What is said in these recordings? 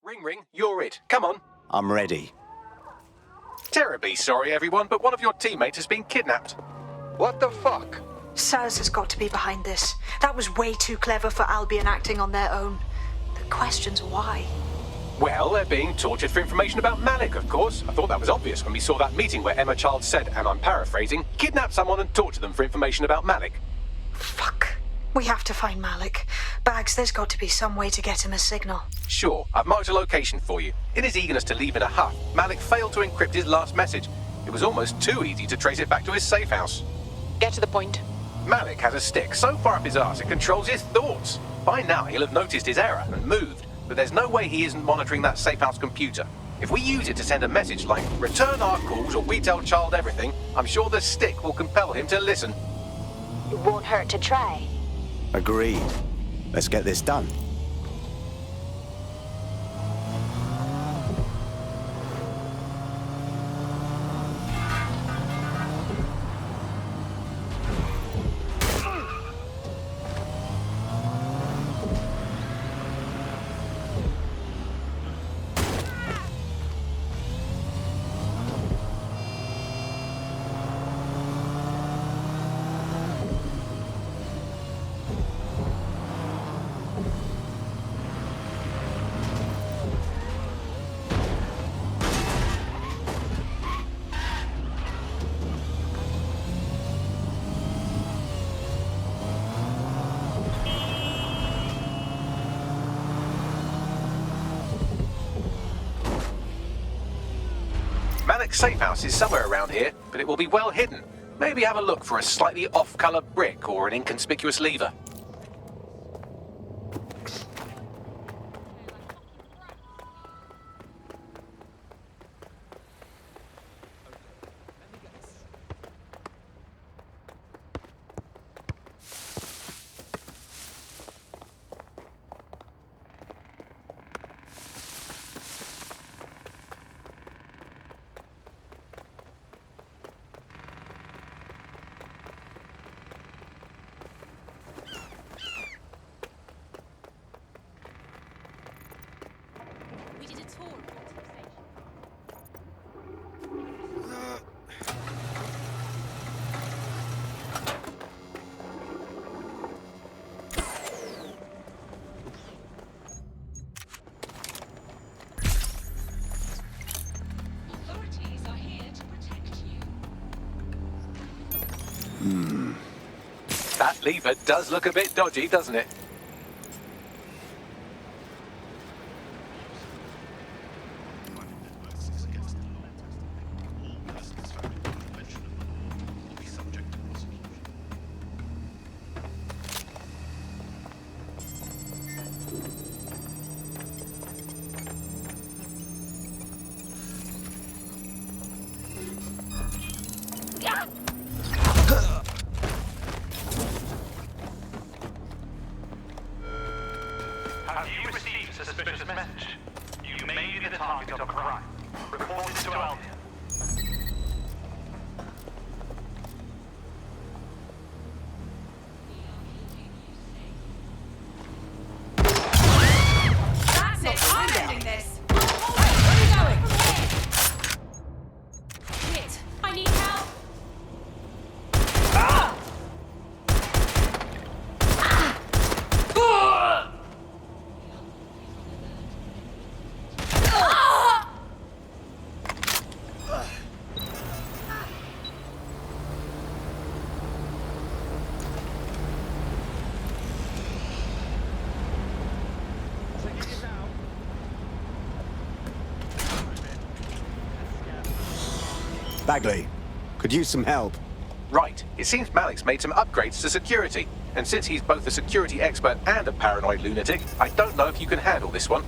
Ring ring, you're it. Come on. I'm ready. Terribly sorry, everyone, but one of your teammates has been kidnapped. What the fuck? Saz has got to be behind this. That was way too clever for Albion acting on their own. The question's why. Well, they're being tortured for information about Malik, of course. I thought that was obvious when we saw that meeting where Emma Child said, and I'm paraphrasing, kidnap someone and torture them for information about Malik. Fuck. We have to find Malik. Bags, there's got to be some way to get him a signal. Sure, I've marked a location for you. In his eagerness to leave in a huff, Malik failed to encrypt his last message. It was almost too easy to trace it back to his safe house. Get to the point. Malik has a stick so far up his arse it controls his thoughts. By now he'll have noticed his error and moved, but there's no way he isn't monitoring that safe house computer. If we use it to send a message like, return our calls or we tell Child everything, I'm sure the stick will compel him to listen. It won't hurt to try. Agreed. Let's get this done. Malik's safe house is somewhere around here, but it will be well hidden. Maybe have a look for a slightly off-color brick or an inconspicuous lever. That lever does look a bit dodgy, doesn't it? Have you received a suspicious message? You may be the target of a crime. Report it to Albion. That's it! I'm ending this! Where are you going? Shit! I need help! Bagley, could use some help. Right. It seems Malik's made some upgrades to security. And since he's both a security expert and a paranoid lunatic, I don't know if you can handle this one.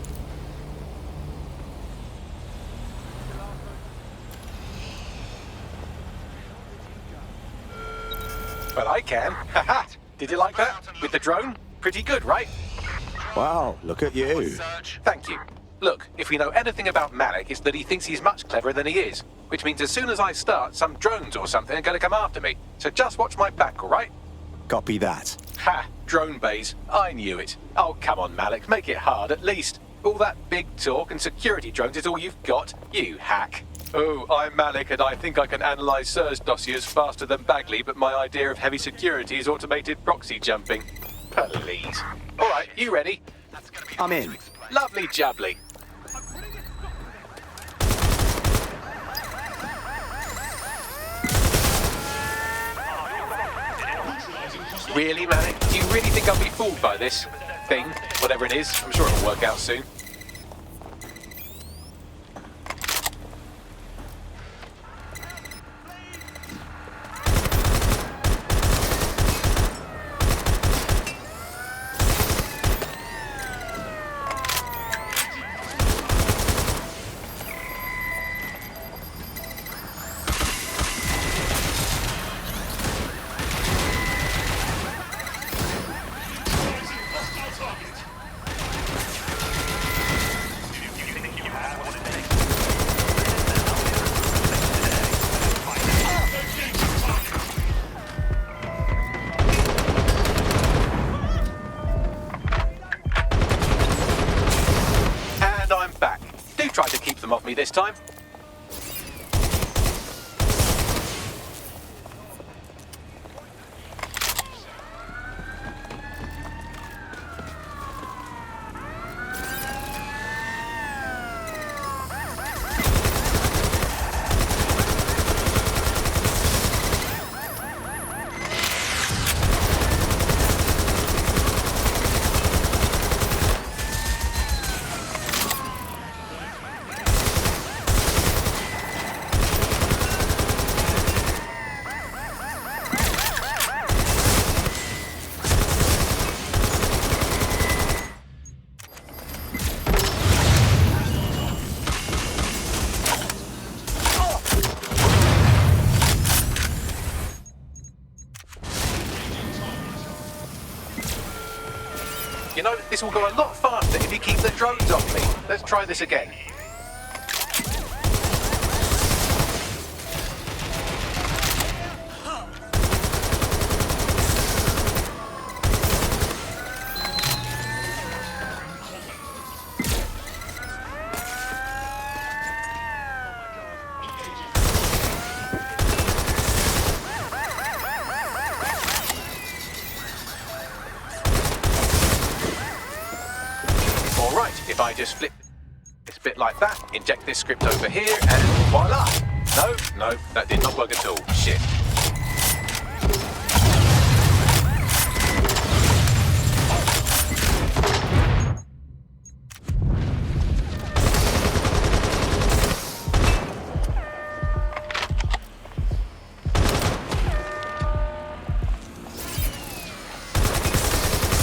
Well, I can. Haha! Did you like that? With the drone? Pretty good, right? Wow, look at you. Thank you. Look, if we know anything about Malik, it's that he thinks he's much cleverer than he is. Which means as soon as I start, some drones or something are going to come after me. So just watch my back, all right? Copy that. Ha! Drone bays. I knew it. Oh, come on, Malik. Make it hard, at least. All that big talk and security drones is all you've got, you hack. Oh, I'm Malik and I think I can analyse SIRS dossiers faster than Bagley, but my idea of heavy security is automated proxy jumping. Please. Alright, you ready? I'm in. Lovely jubbly. Really, Malik? Do you really think I'll be fooled by this thing? Whatever it is, I'm sure it'll work out soon. Try to keep them off me this time. You know, this will go a lot faster if you keep the drones off me. Let's try this again. If I just flip this bit like that, inject this script over here, and voila! No, that did not work at all. Shit.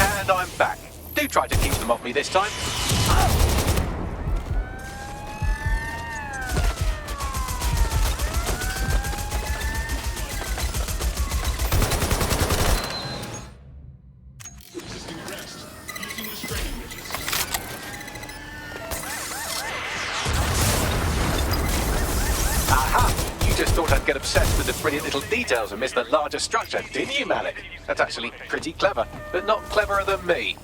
And I'm back. Do try to keep them off me this time. Aha! You just thought I'd get obsessed with the brilliant little details and miss the larger structure, didn't you, Malik? That's actually pretty clever, but not cleverer than me.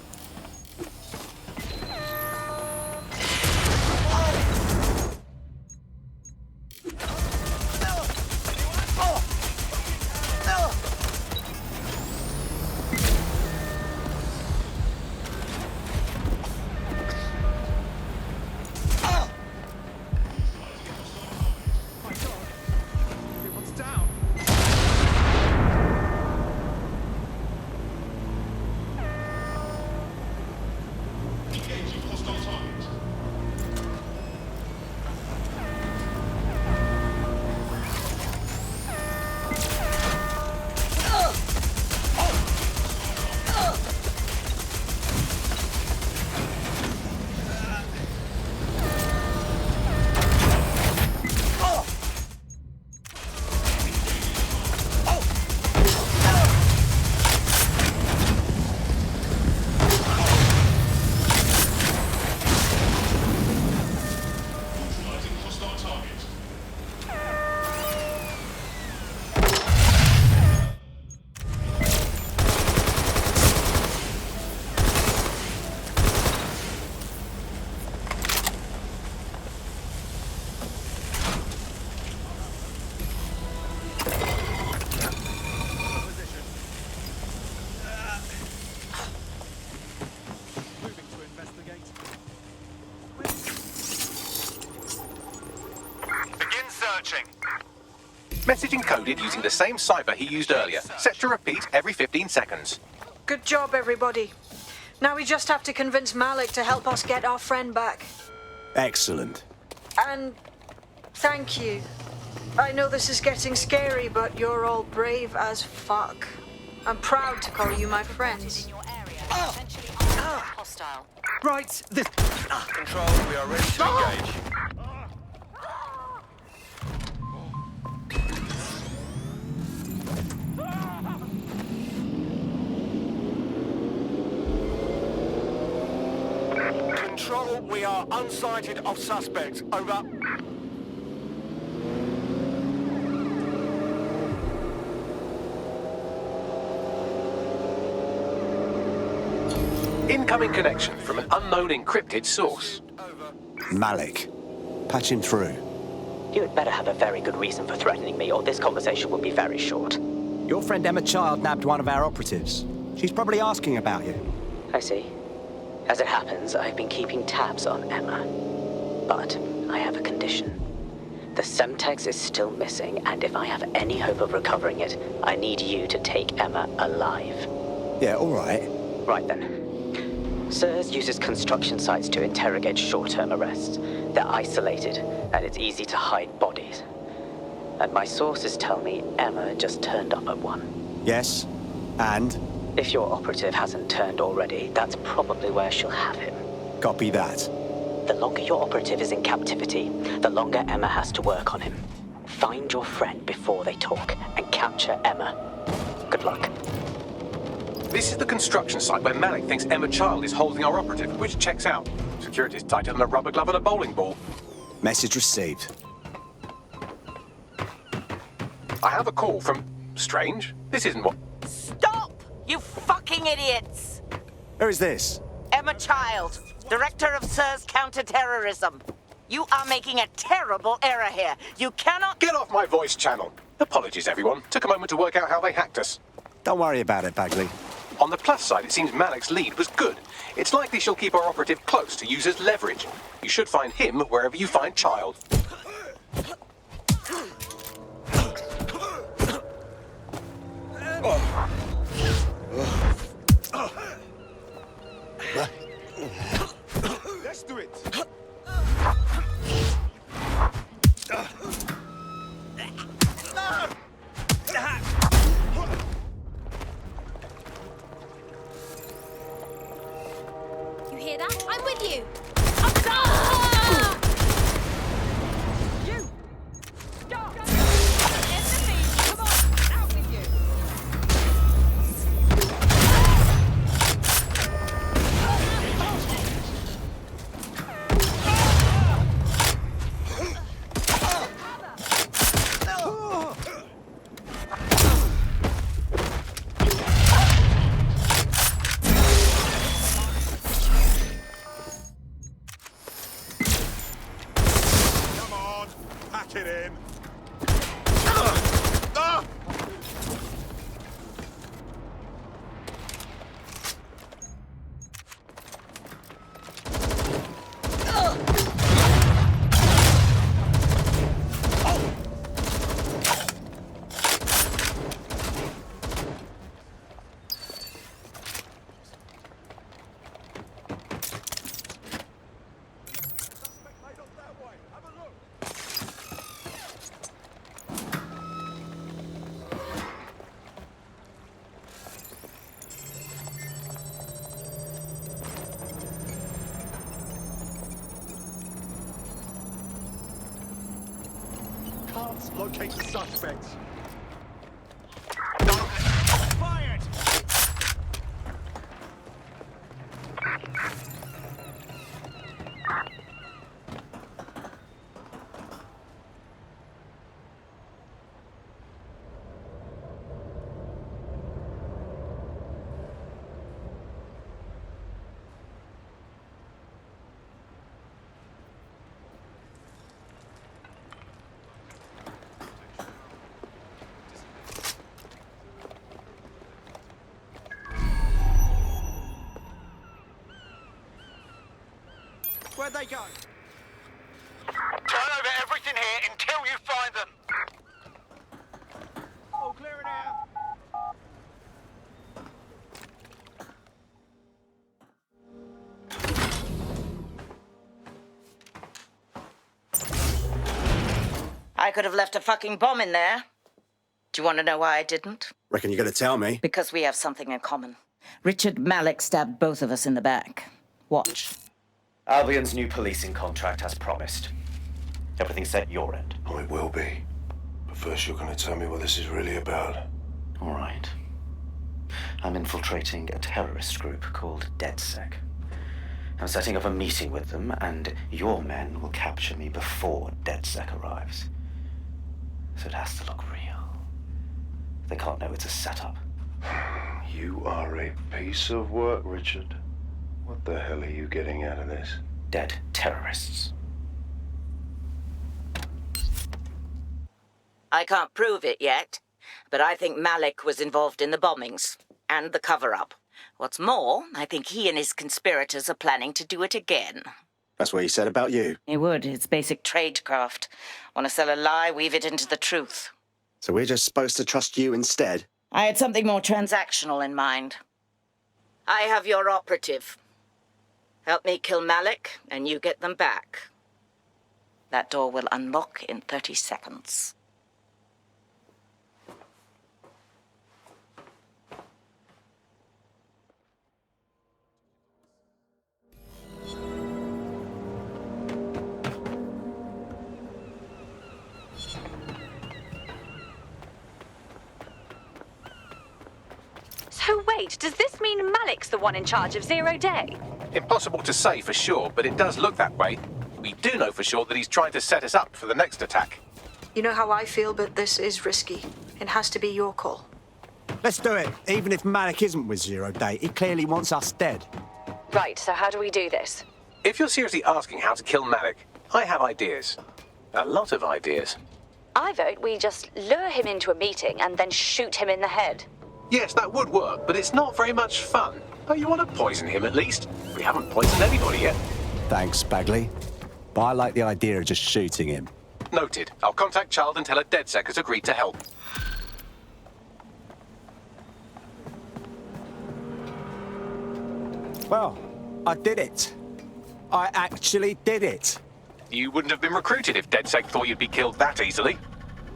Searching. Message encoded using the same cipher he used earlier, set to repeat every 15 seconds. Good job, everybody. Now we just have to convince Malik to help us get our friend back. Excellent. And thank you. I know this is getting scary, but you're all brave as fuck. I'm proud to call you my friends. Hostile. Right, this... Control, we are ready to engage. Control, we are unsighted of suspects. Over. Incoming connection from an unknown encrypted source. Malik. Patch him through. You had better have a very good reason for threatening me, or this conversation will be very short. Your friend Emma Child nabbed one of our operatives. She's probably asking about you. I see. As it happens, I've been keeping tabs on Emma. But I have a condition. The Semtex is still missing, and if I have any hope of recovering it, I need you to take Emma alive. Yeah, all right. Right then. SIRS uses construction sites to interrogate short-term arrests. They're isolated, and it's easy to hide bodies. And my sources tell me Emma just turned up at one. Yes. And? If your operative hasn't turned already, that's probably where she'll have him. Copy that. The longer your operative is in captivity, the longer Emma has to work on him. Find your friend before they talk, and capture Emma. Good luck. This is the construction site where Malik thinks Emma Child is holding our operative, which checks out. Security's tighter than a rubber glove and a bowling ball. Message received. I have a call from... Strange. This isn't what... Stop! You fucking idiots! Who is this? Emma Child, Director of SIRS Counterterrorism. You are making a terrible error here. You cannot... Get off my voice channel. Apologies, everyone. Took a moment to work out how they hacked us. Don't worry about it, Bagley. On the plus side, it seems Malik's lead was good. It's likely she'll keep our operative close to use as leverage. You should find him wherever you find Child. Let's do it. You hear that? I'm with you. You! Stop! Enemy! Come on! Out with you! Come on, pack it in. Can't locate the suspects. Fired! Where'd they go? Turn over everything in here until you find them. Oh, clear it out. I could have left a fucking bomb in there. Do you want to know why I didn't? Reckon you're gonna tell me? Because we have something in common. Richard Malik stabbed both of us in the back. Watch. Albion's new policing contract as promised. Everything set your end. Oh, it will be. But first you're going to tell me what this is really about. All right. I'm infiltrating a terrorist group called DedSec. I'm setting up a meeting with them, and your men will capture me before DedSec arrives. So it has to look real. They can't know it's a setup. You are a piece of work, Richard. What the hell are you getting out of this? Dead terrorists. I can't prove it yet, but I think Malik was involved in the bombings and the cover-up. What's more, I think he and his conspirators are planning to do it again. That's what he said about you. He would. It's basic tradecraft. Want to sell a lie, weave it into the truth. So we're just supposed to trust you instead? I had something more transactional in mind. I have your operative. Help me kill Malik, and you get them back. That door will unlock in 30 seconds. So wait, does this mean Malik's the one in charge of Zero Day? Impossible to say for sure, but it does look that way. We do know for sure that he's trying to set us up for the next attack. You know how I feel, but this is risky. It has to be your call. Let's do it. Even if Malik isn't with Zero Day, he clearly wants us dead. Right, so how do we do this? If you're seriously asking how to kill Malik, I have ideas. A lot of ideas. I vote we just lure him into a meeting and then shoot him in the head. Yes, that would work, but it's not very much fun. Oh, you want to poison him at least? We haven't poisoned anybody yet. Thanks, Bagley. But I like the idea of just shooting him. Noted. I'll contact Child and tell her DedSec has agreed to help. Well, I did it. I actually did it. You wouldn't have been recruited if DedSec thought you'd be killed that easily.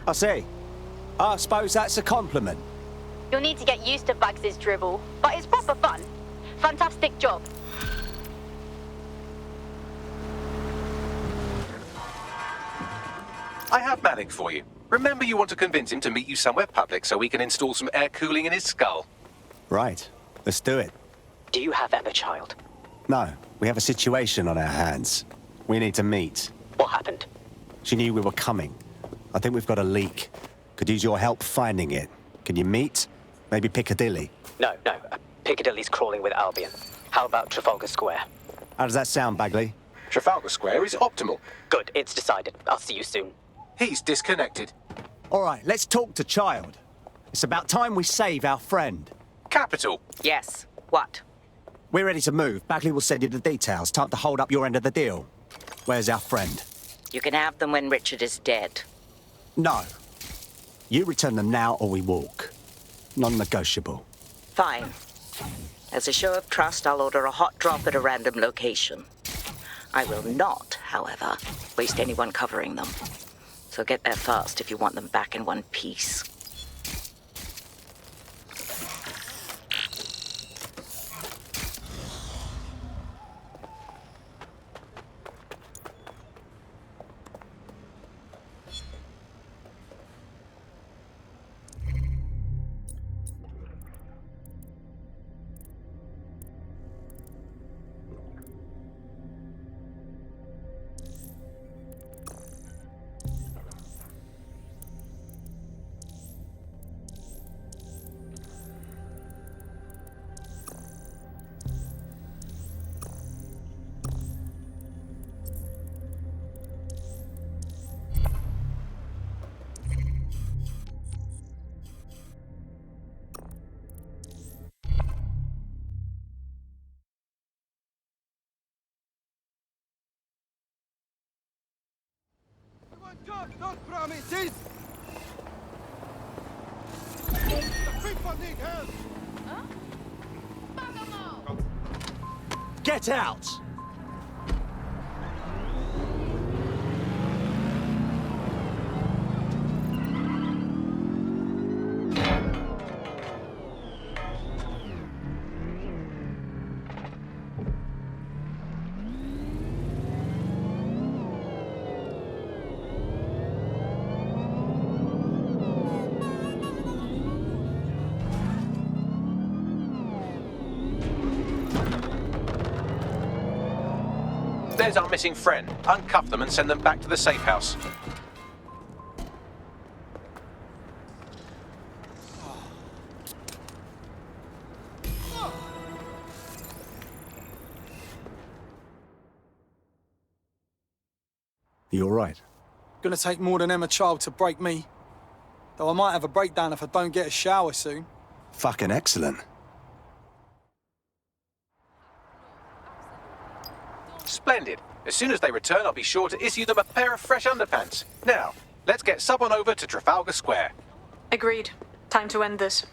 I see. I suppose that's a compliment. You'll need to get used to Bugs' dribble, but it's proper fun. Fantastic job. I have Malik for you. Remember, you want to convince him to meet you somewhere public so we can install some air cooling in his skull. Right. Let's do it. Do you have Emma, Child? No, we have a situation on our hands. We need to meet. What happened? She knew we were coming. I think we've got a leak. Could use your help finding it. Can you meet? Maybe Piccadilly? No. Piccadilly's crawling with Albion. How about Trafalgar Square? How does that sound, Bagley? Trafalgar Square is optimal. Good, it's decided. I'll see you soon. He's disconnected. All right, let's talk to Child. It's about time we save our friend. Capital. Yes. What? We're ready to move. Bagley will send you the details. Time to hold up your end of the deal. Where's our friend? You can have them when Richard is dead. No. You return them now or we walk. Non-negotiable. Fine. As a show of trust, I'll order a hot drop at a random location. I will not, however, waste anyone covering them. So get there fast if you want them back in one piece. Those promises! The people need help! Get out! There's our missing friend. Uncuff them and send them back to the safe house. You all right? Gonna take more than Emma Child to break me. Though I might have a breakdown if I don't get a shower soon. Fucking excellent. Splendid. As soon as they return, I'll be sure to issue them a pair of fresh underpants. Now, let's get sub on over to Trafalgar Square. Agreed. Time to end this.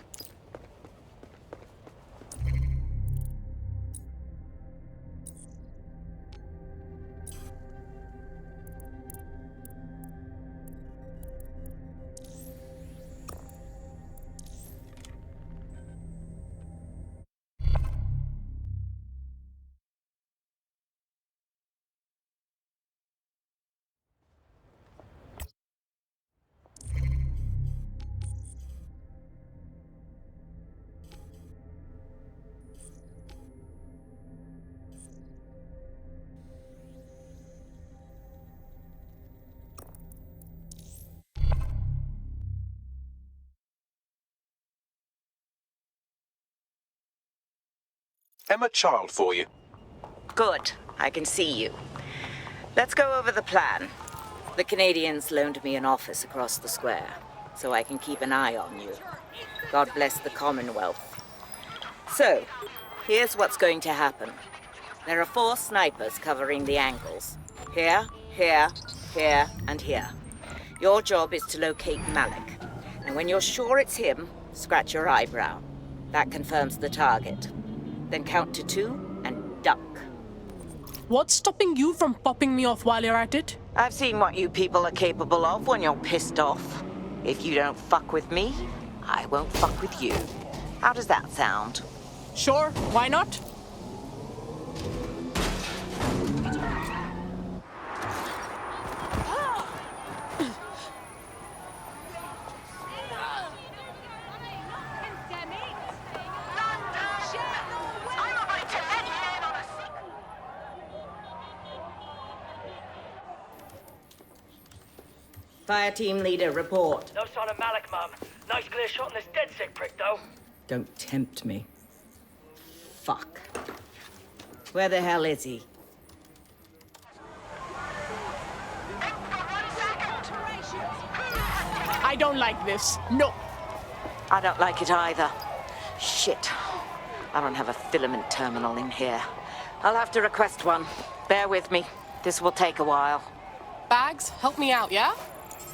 Emma Child for you. Good. I can see you. Let's go over the plan. The Canadians loaned me an office across the square, so I can keep an eye on you. God bless the Commonwealth. So, here's what's going to happen. There are 4 snipers covering the angles. Here, here, here, and here. Your job is to locate Malik. And when you're sure it's him, scratch your eyebrow. That confirms the target. Then count to 2 and duck. What's stopping you from popping me off while you're at it? I've seen what you people are capable of when you're pissed off. If you don't fuck with me, I won't fuck with you. How does that sound? Sure, why not? Fire team leader, report. No sign of Malik, Mum. Nice clear shot on this dead sick prick, though. Don't tempt me. Fuck. Where the hell is he? I don't like this. No. I don't like it either. Shit. I don't have a filament terminal in here. I'll have to request one. Bear with me. This will take a while. Bags, help me out, yeah?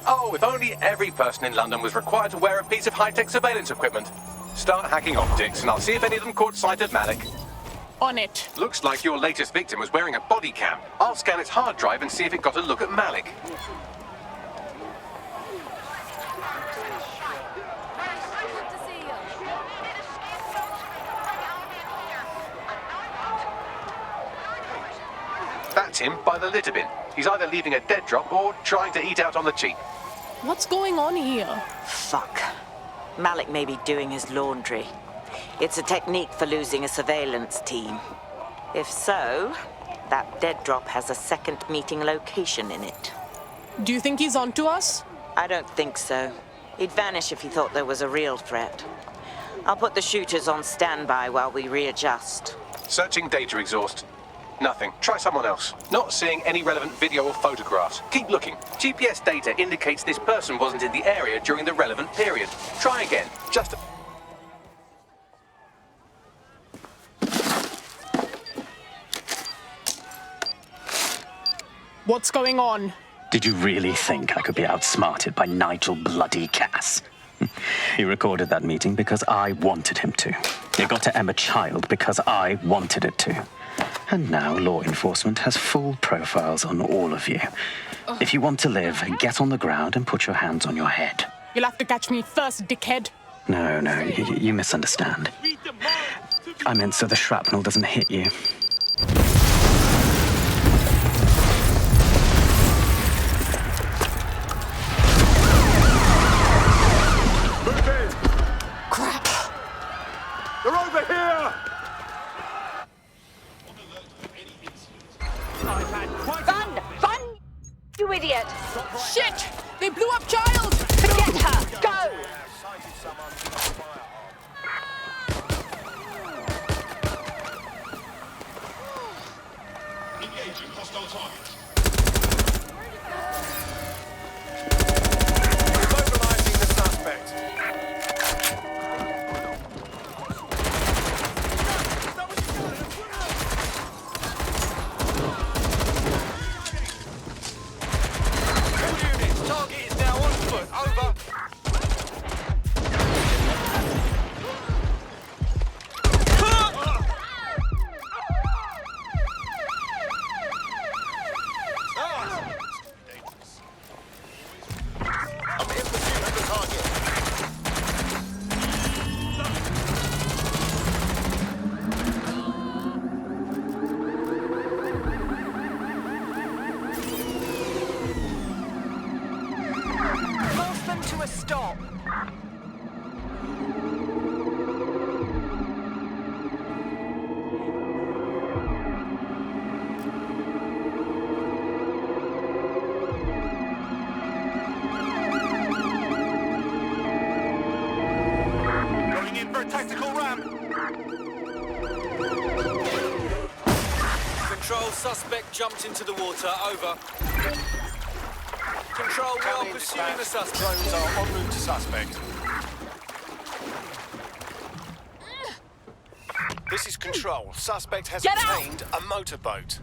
Oh, if only every person in London was required to wear a piece of high-tech surveillance equipment. Start hacking optics, and I'll see if any of them caught sight of Malik. On it. Looks like your latest victim was wearing a body cam. I'll scan its hard drive and see if it got a look at Malik. That's him by the litter bin. He's either leaving a dead drop or trying to eat out on the cheap. What's going on here? Fuck. Malik may be doing his laundry. It's a technique for losing a surveillance team. If so, that dead drop has a second meeting location in it. Do you think he's onto us? I don't think so. He'd vanish if he thought there was a real threat. I'll put the shooters on standby while we readjust. Searching data exhaust. Nothing. Try someone else. Not seeing any relevant video or photographs. Keep looking. GPS data indicates this person wasn't in the area during the relevant period. Try again. Just... What's going on? Did you really think I could be outsmarted by Nigel bloody Cass? He recorded that meeting because I wanted him to. It got to Emma Child because I wanted it to. And now law enforcement has full profiles on all of you. If you want to live, get on the ground and put your hands on your head. You'll have to catch me first, dickhead. No, you misunderstand. I meant so the shrapnel doesn't hit you. Move in! Crap! They're over here! Run, you idiot! Shit! They blew up Child! Forget her! Go! Engaging hostile target. Mobilizing the suspect. All units, target is now on foot. Over. I'm in pursuit of the target. Force them to a stop. Going in for a tactical ramp. Control, suspect jumped into the water. Over. Control, we are pursuing the suspect. Drones are en route to suspect. This is Control. Suspect has Get out! obtained a motorboat.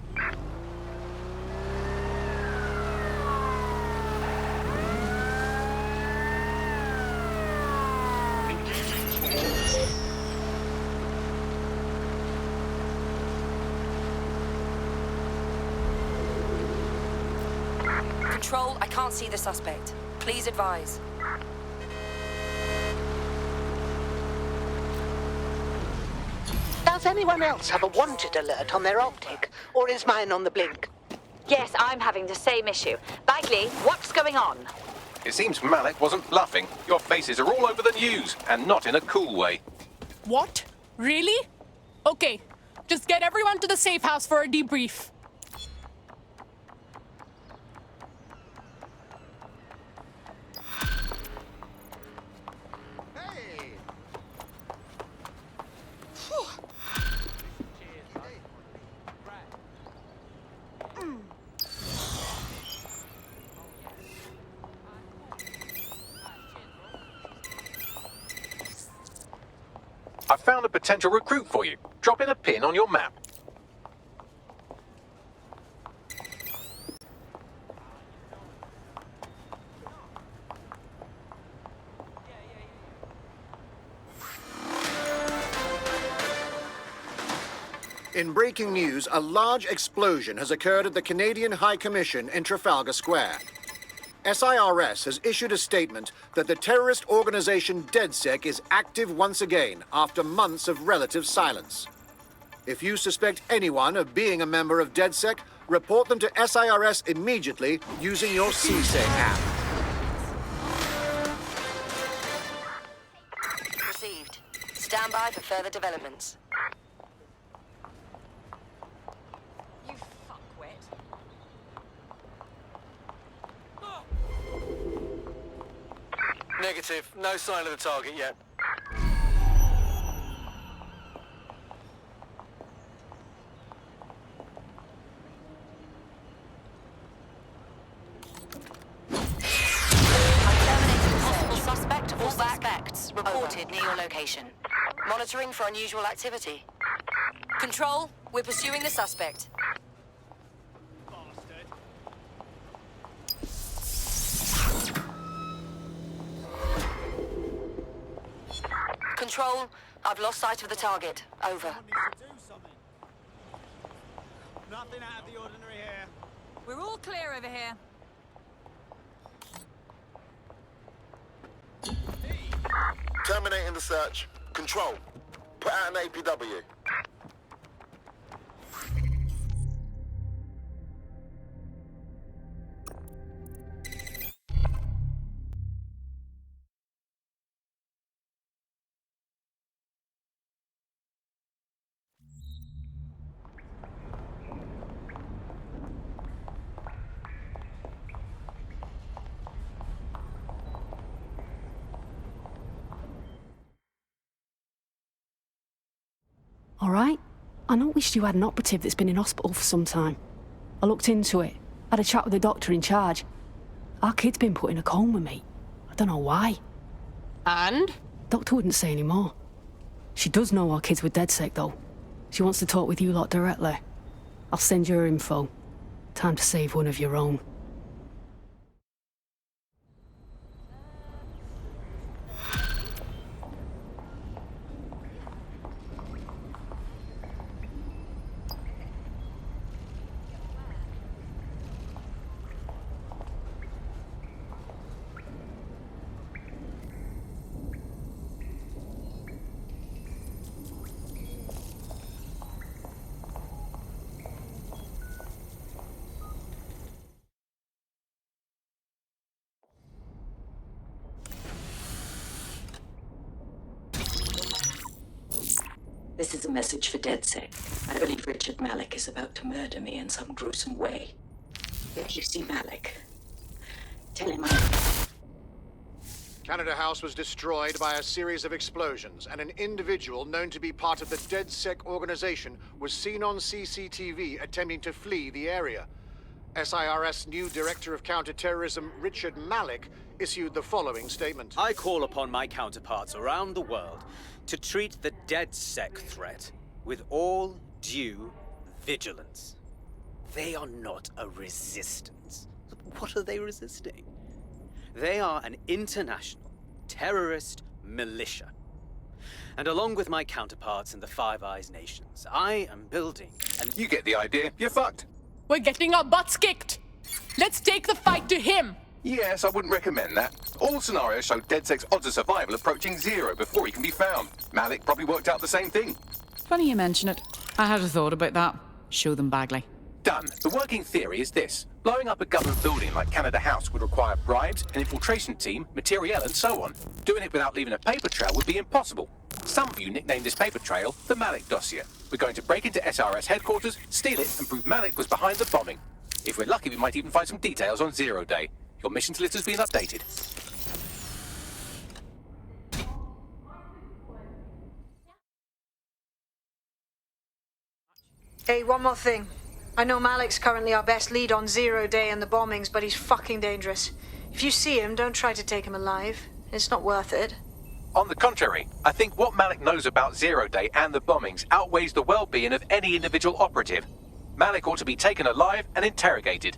Control, I can't see the suspect. Please advise. Does anyone else have a wanted alert on their optic, or is mine on the blink? Yes, I'm having the same issue. Bagley, what's going on? It seems Malik wasn't bluffing. Your faces are all over the news, and not in a cool way. What? Really? Okay, just get everyone to the safe house for a debrief. I found a potential recruit for you. Drop in a pin on your map. In breaking news, a large explosion has occurred at the Canadian High Commission in Trafalgar Square. SIRS has issued a statement that the terrorist organization DedSec is active once again after months of relative silence. If you suspect anyone of being a member of DedSec, report them to SIRS immediately using your CSAC app. Received. Stand by for further developments. You fuckwit. Negative. No sign of the target yet. All suspects reported near your location. Monitoring for unusual activity. Control, we're pursuing the suspect. Control, I've lost sight of the target. Over. Nothing out of the ordinary here. We're all clear over here. Terminating the search. Control. Put out an APW. All right? I noticed you had an operative that's been in hospital for some time. I looked into it, had a chat with the doctor in charge. Our kid's been put in a coma, mate. I don't know why. And? Doctor wouldn't say any more. She does know our kids were DedSec, though. She wants to talk with you lot directly. I'll send you her info. Time to save one of your own. This is a message for DedSec. I believe Richard Malik is about to murder me in some gruesome way. If you see Malik, tell him Canada House was destroyed by a series of explosions, and an individual known to be part of the DedSec organization was seen on CCTV attempting to flee the area. SIRS new Director of Counterterrorism, Richard Malik, issued the following statement. I call upon my counterparts around the world to treat the DedSec threat with all due vigilance. They are not a resistance. What are they resisting? They are an international terrorist militia. And along with my counterparts in the Five Eyes nations, I am building an... You get the idea. You're fucked. We're getting our butts kicked. Let's take the fight to him. Yes, I wouldn't recommend that. All scenarios show DedSec's odds of survival approaching 0 before he can be found. Malik probably worked out the same thing. Funny you mention it. I had a thought about that. Show them Bagley. Done. The working theory is this. Blowing up a government building like Canada House would require bribes, an infiltration team, materiel, and so on. Doing it without leaving a paper trail would be impossible. Some of you nicknamed this paper trail the Malik dossier. We're going to break into SRS headquarters, steal it, and prove Malik was behind the bombing. If we're lucky, we might even find some details on 0 Day. Your missions list has been updated. Hey, one more thing. I know Malik's currently our best lead on 0 Day and the bombings, but he's fucking dangerous. If you see him, don't try to take him alive. It's not worth it. On the contrary, I think what Malik knows about 0 Day and the bombings outweighs the well-being of any individual operative. Malik ought to be taken alive and interrogated.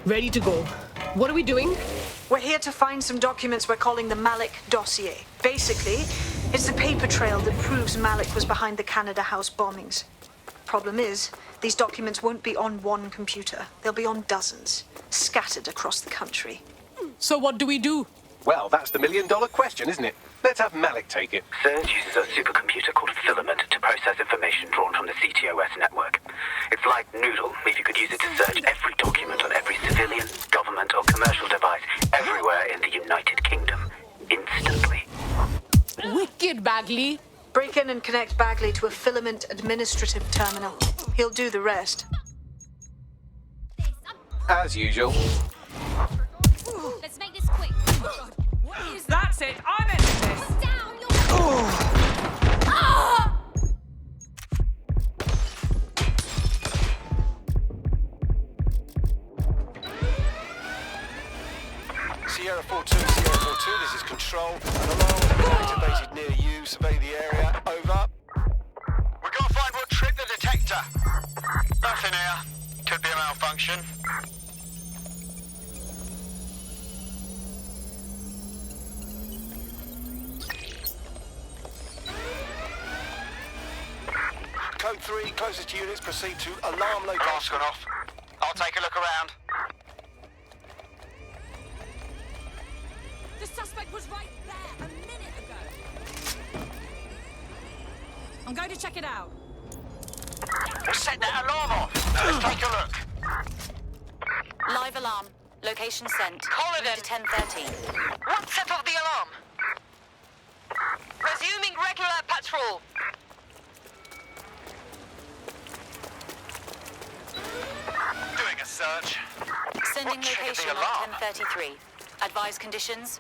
Ready to go. What are we doing? We're here to find some documents we're calling the Malik dossier. Basically, it's the paper trail that proves Malik was behind the Canada House bombings. Problem is, these documents won't be on one computer. They'll be on dozens, scattered across the country. So what do we do? Well, that's the million-dollar question, isn't it? Let's have Malik take it. Surge uses a supercomputer called Filament to process information drawn from the CTOS network. It's like Noodle, if you could use it to search every document on every civilian, government, or commercial device everywhere in the United Kingdom, instantly. Wicked, Bagley. Break in and connect Bagley to a Filament administrative terminal. He'll do the rest. As usual. Let's make this quick. That's it. I'm ending this. Down your... Ah! Sierra 4-2, Sierra 4-2, this is Control. An alarm has been activated near you. Survey the area. Over. We gotta find what tripped the detector. Nothing here. Could be a malfunction. Code 3, closest units proceed to alarm location. Alarm's gone off. I'll take a look around. The suspect was right there a minute ago. I'm going to check it out. We'll set that alarm off. Let's take a look. Live alarm. Location sent. Call it in. To 10:13. What set off the alarm? Resuming regular patrol. Doing a search. Sending What triggered location the alarm? on 10:33. Advise conditions.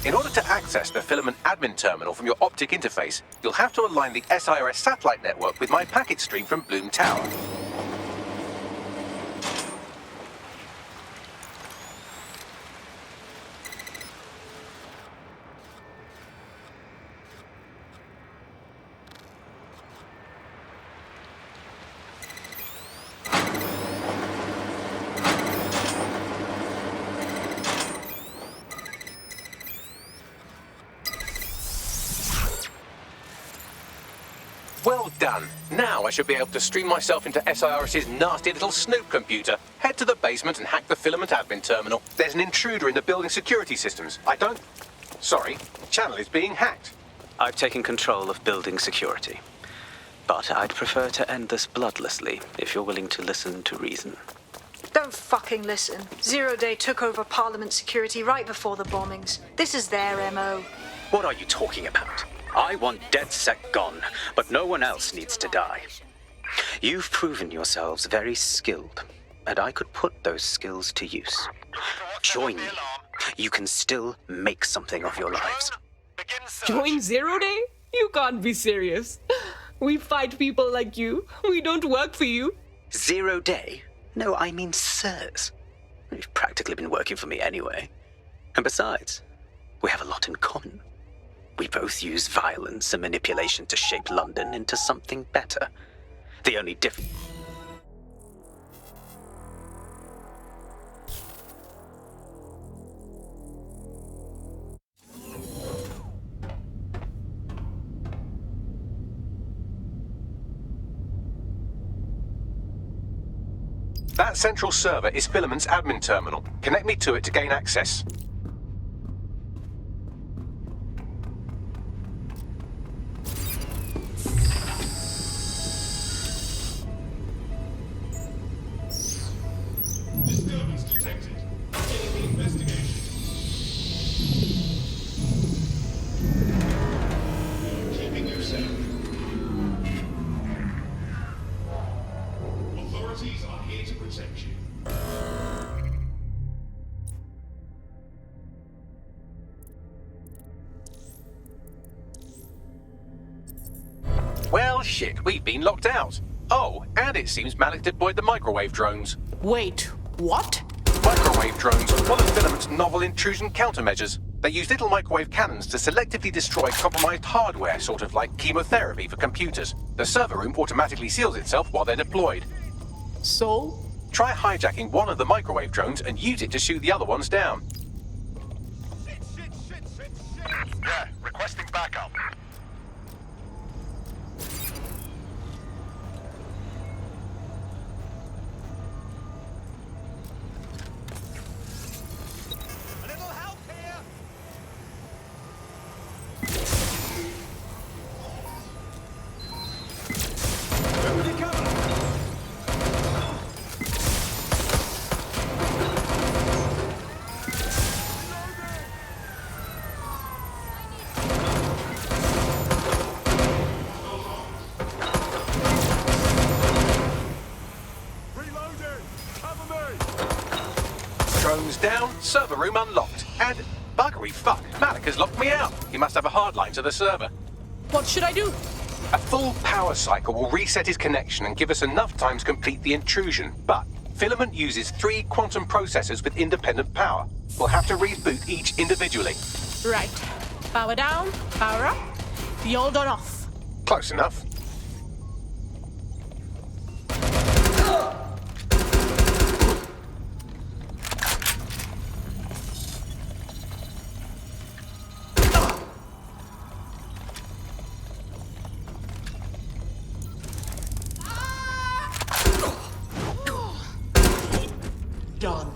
In order to access the Filament admin terminal from your optic interface, you'll have to align the SIRS satellite network with my packet stream from Bloom Tower. Well done. Now I should be able to stream myself into SIRS's nasty little snoop computer, head to the basement and hack the Filament admin terminal. There's an intruder in the building security systems. Sorry, channel is being hacked. I've taken control of building security. But I'd prefer to end this bloodlessly, if you're willing to listen to reason. Don't fucking listen. Zero Day took over Parliament security right before the bombings. This is their MO. What are you talking about? I want DedSec gone, but no one else needs to die. You've proven yourselves very skilled, and I could put those skills to use. Join me. You can still make something of your lives. Join Zero Day? You can't be serious. We fight people like you. We don't work for you. 0 Day? No, I mean sirs. You've practically been working for me anyway. And besides, we have a lot in common. We both use violence and manipulation to shape London into something better. The only difference... That central server is Filament's admin terminal. Connect me to it to gain access. Disturbance detected. Beginning the investigation. You're keeping yourself. Authorities are here to protect you. Well, shit, we've been locked out. Oh, and it seems Malik deployed the microwave drones. Wait, what? Microwave drones are one of Filament's novel intrusion countermeasures. They use little microwave cannons to selectively destroy compromised hardware, sort of like chemotherapy for computers. The server room automatically seals itself while they're deployed. So? Try hijacking one of the microwave drones and use it to shoot the other ones down. Yeah, requesting backup. A little help here! Everybody cover! Drones down, server room unlocked. And buggery fuck, Malik has locked me out. He must have a hard line to the server. What should I do? A full power cycle will reset his connection and give us enough time to complete the intrusion. But Filament uses 3 quantum processors with independent power. We'll have to reboot each individually. Right. Power down, power up, the old on off. Close enough. Done.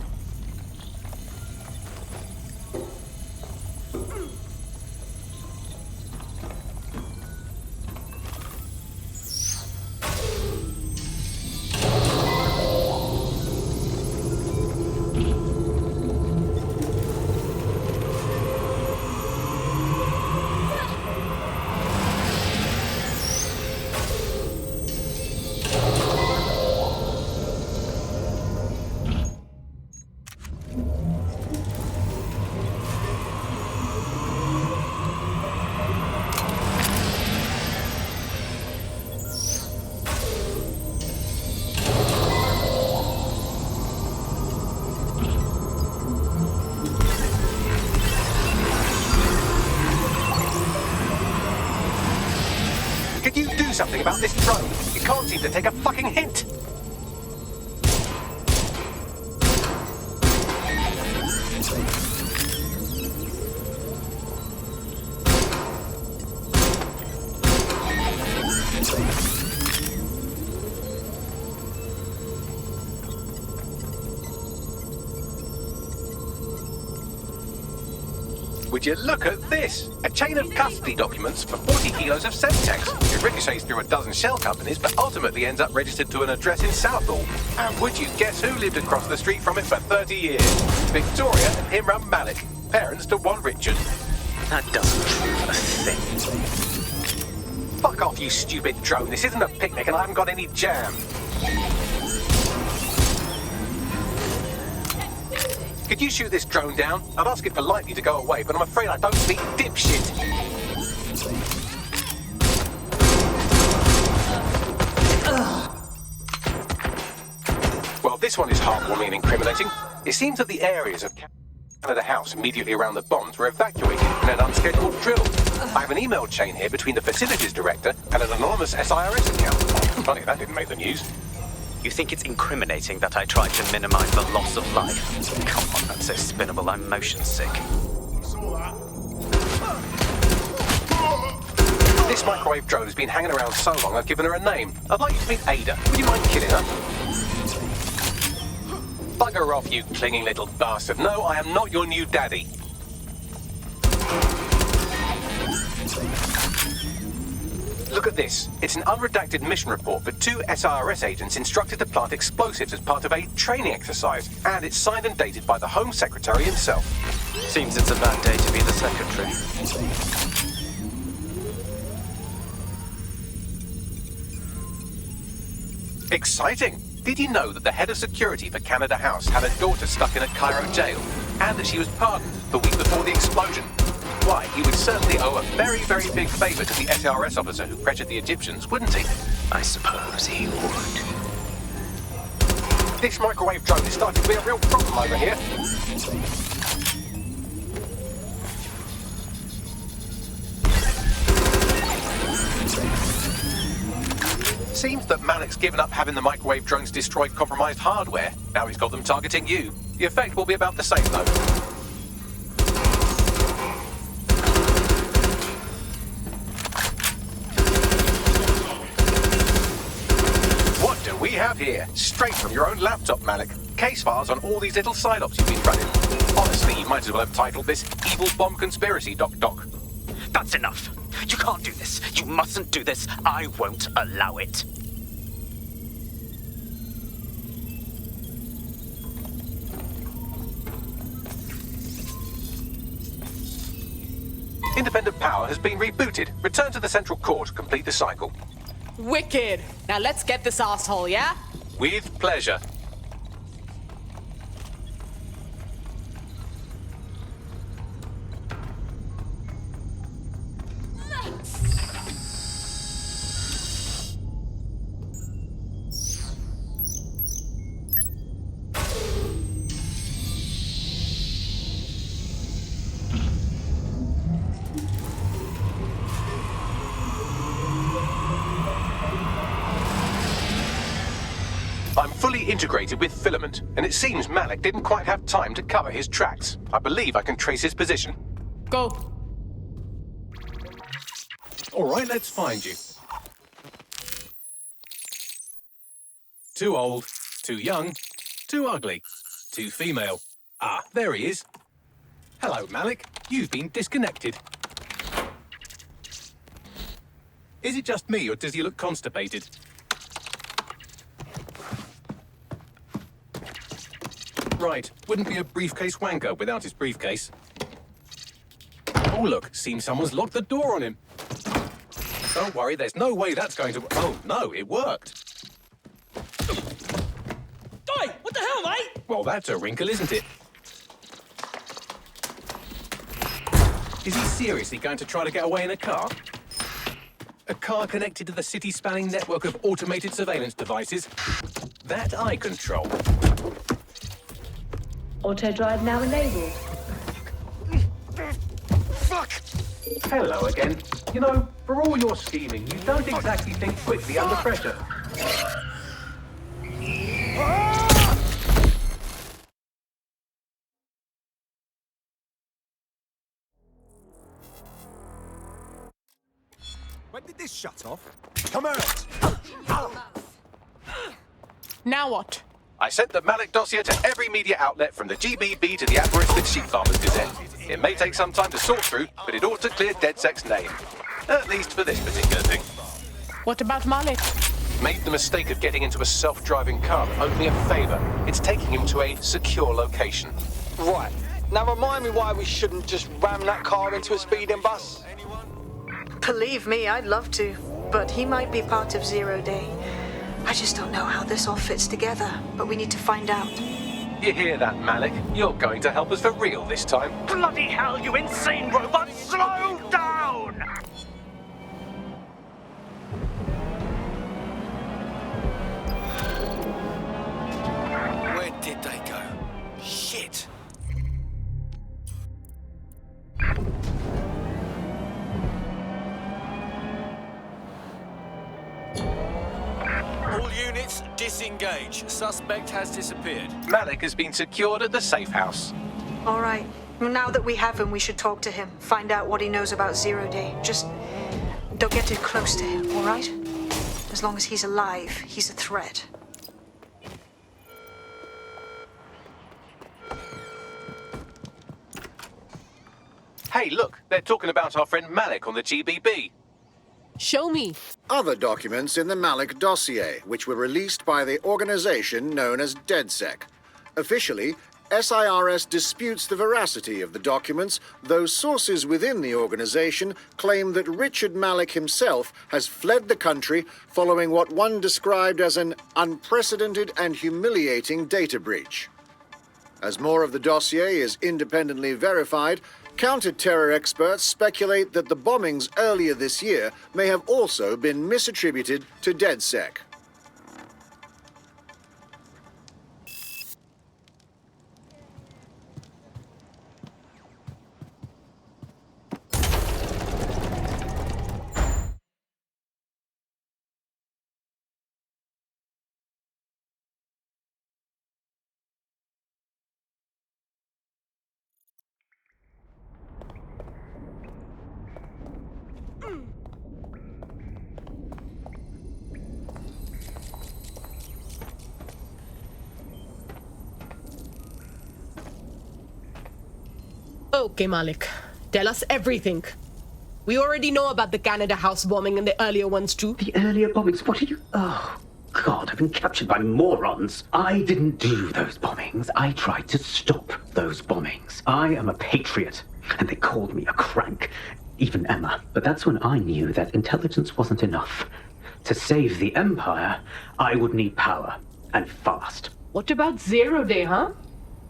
Could you do something about this drone? It can't seem to take a fucking hint. Would you look at this? A chain of custody documents for 40 kilos of Semtex. It ricochets through a dozen shell companies, but ultimately ends up registered to an address in Southall. And would you guess who lived across the street from it for 30 years? Victoria and Imran Malik, parents to one Richard. That doesn't prove a thing. Fuck off, you stupid drone. This isn't a picnic and I haven't got any jam. Could you shoot this drone down? I'd ask it politely to go away, but I'm afraid I don't speak dipshit. Well, this one is heartwarming and incriminating. It seems that the areas of Canada House immediately around the bombs were evacuated in an unscheduled drill. I have an email chain here between the facilities director and an anonymous SIRS account. Funny, that didn't make the news. You think it's incriminating that I tried to minimize the loss of life? Come on, that's so spinnable, I'm motion sick. This microwave drone has been hanging around so long I've given her a name. I'd like you to meet Ada. Would you mind killing her? Bugger off, you clinging little bastard. No, I am not your new daddy. Look at this. It's an unredacted mission report for 2 SIRS agents instructed to plant explosives as part of a training exercise. And it's signed and dated by the Home Secretary himself. Seems it's a bad day to be the Secretary. Exciting! Did you know that the head of security for Canada House had a daughter stuck in a Cairo jail, and that she was pardoned the week before the explosion? Why, he would certainly owe a very, very big favour to the SRS officer who pressured the Egyptians, wouldn't he? I suppose he would. This microwave drone is starting to be a real problem over here. Seems that Malik's given up having the microwave drones destroy compromised hardware. Now he's got them targeting you. The effect will be about the same, though. What do we have here? Straight from your own laptop, Malik. Case files on all these little side ops you've been running. Honestly, you might as well have titled this Evil Bomb Conspiracy, Doc. That's enough. You can't do this. You mustn't do this. I won't allow it. Independent power has been rebooted. Return to the central core to complete the cycle. Wicked. Now let's get this asshole, yeah? With pleasure. I'm fully integrated with Filament, and it seems Malik didn't quite have time to cover his tracks. I believe I can trace his position. Go. All right, let's find you. Too old, too young, too ugly, too female. Ah, there he is. Hello, Malik. You've been disconnected. Is it just me, or does he look constipated? Right, wouldn't be a briefcase wanker without his briefcase. Oh look, seems someone's locked the door on him. Don't worry, there's no way that's going to... Oh no, it worked. Oi, what the hell, mate? Well, that's a wrinkle, isn't it? Is he seriously going to try to get away in a car? A car connected to the city-spanning network of automated surveillance devices? That I control. Auto drive now enabled. Fuck! Hello again. You know, for all your scheming, you don't exactly think quickly under pressure. When did this shut off? Come out! Now what? I sent the Malik dossier to every media outlet from the GBB to the Aberystwyth Sheep Farmers Gazette. It may take some time to sort through, but it ought to clear DedSec's name. At least for this particular thing. What about Malik? Made the mistake of getting into a self-driving car that owed me a favor. It's taking him to a secure location. Right. Now remind me why we shouldn't just ram that car into a speeding bus. Believe me, I'd love to, but he might be part of Zero Day. I just don't know how this all fits together, but we need to find out. You hear that, Malik? You're going to help us for real this time. Bloody hell, you insane robot! Slow down! Where did they go? Shit! All units, disengage. Suspect has disappeared. Malik has been secured at the safe house. All right. Well, now that we have him, we should talk to him. Find out what he knows about Zero Day. Just don't get too close to him, all right? As long as he's alive, he's a threat. Hey, look, they're talking about our friend Malik on the GBB. Show me. Other documents in the Malik dossier, which were released by the organization known as DedSec. Officially, SIRS disputes the veracity of the documents, though sources within the organization claim that Richard Malik himself has fled the country following what one described as an unprecedented and humiliating data breach. As more of the dossier is independently verified, counter-terror experts speculate that the bombings earlier this year may have also been misattributed to DedSec. Okay, Malik. Tell us everything. We already know about the Canada House bombing and the earlier ones too. The earlier bombings? What are you... Oh, God, I've been captured by morons. I didn't do those bombings. I tried to stop those bombings. I am a patriot, and they called me a crank. Even Emma. But that's when I knew that intelligence wasn't enough. To save the Empire, I would need power, and fast. What about Zero Day, huh?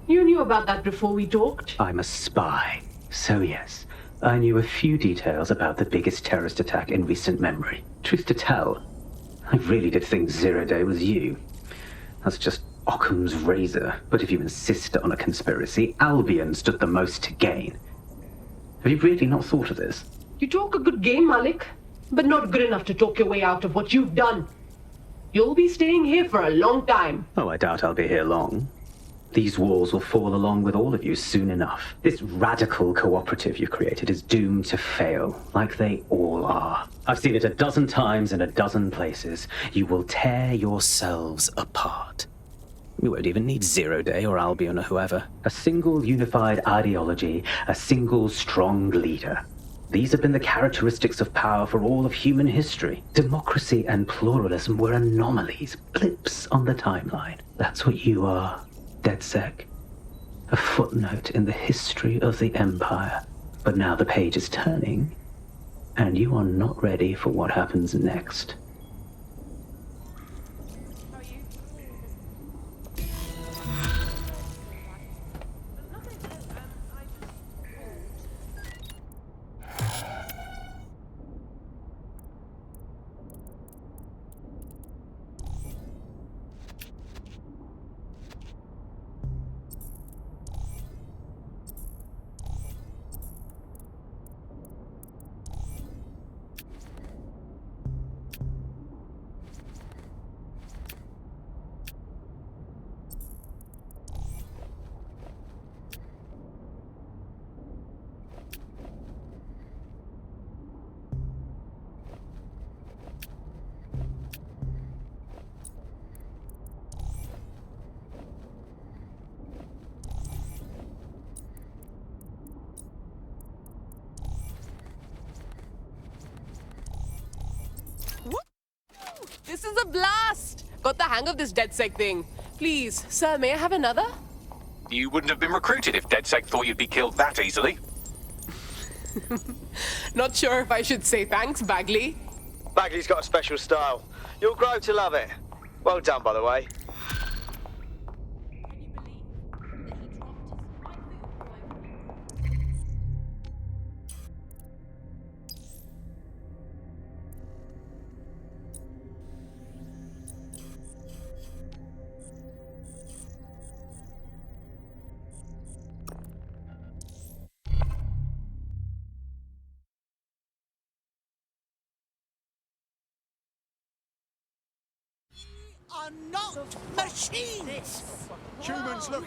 You knew about that before we talked. I'm a spy. So yes, I knew a few details about the biggest terrorist attack in recent memory. Truth to tell, I really did think Zero Day was you. That's just Occam's razor. But if you insist on a conspiracy, Albion stood the most to gain. Have you really not thought of this? You talk a good game, Malik, but not good enough to talk your way out of what you've done. You'll be staying here for a long time. Oh, I doubt I'll be here long. These walls will fall along with all of you soon enough. This radical cooperative you created is doomed to fail, like they all are. I've seen it a dozen times in a dozen places. You will tear yourselves apart. We won't even need Zero Day or Albion or whoever. A single unified ideology, a single strong leader. These have been the characteristics of power for all of human history. Democracy and pluralism were anomalies, blips on the timeline. That's what you are. DedSec, a footnote in the history of the Empire. But now the page is turning, and you are not ready for what happens next. This is a blast! Got the hang of this DedSec thing. Please, sir, may I have another? You wouldn't have been recruited if DedSec thought you'd be killed that easily. Not sure if I should say thanks, Bagley. Bagley's got a special style. You'll grow to love it. Well done, by the way. Are not machines! Humans look